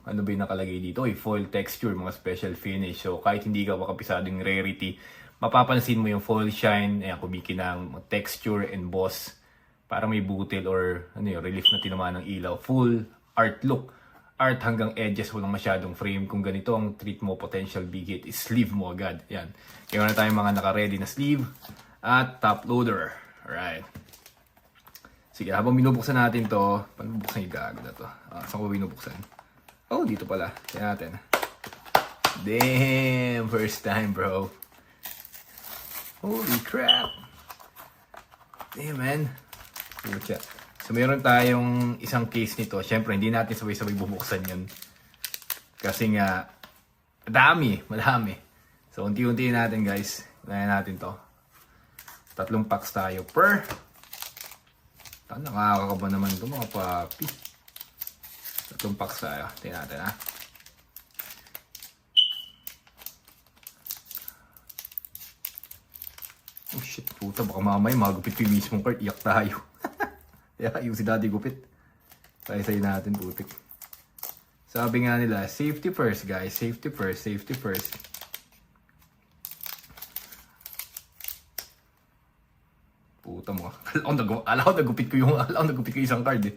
ano ba yung nakalagay dito? Foil texture, mga special finish. So kahit hindi ka makapisadong rarity, mapapansin mo yung foil shine, ayan, kumikinang texture, emboss, para may butil or ano yun, relief na tinamaan ng ilaw. Full art look. Art hanggang edges, walang masyadong frame. Kung ganito ang treat mo, potential big hit, sleeve mo agad. Yan. Kaya na tayong mga naka-ready na sleeve at top loader. Alright. Sige, habang binubuksan natin to, paano bubuksan yung gago na to? Saan ko binubuksan? Oh, dito pala. Kaya natin. Damn! First time, bro. Holy crap! Damn, man. Pucha. So, meron tayong isang case nito. Siyempre, hindi natin sabay-sabay bubuksan yun. Kasi nga, madami. So, unti-unti natin, guys. Gaya natin to. 3 packs tayo per. Nakakakaba naman ito, mga papi. 3 packs tayo. Tingnan natin, ha. Oh, shit, puta. Baka mamaya magupit ko yung mismong card. Iyak tayo. Yung si Daddy gupit. Say natin, putik. Sabi nga nila, safety first, guys. Safety first, safety first. Puta mo. Alam ko nagupit ko yung isang card eh.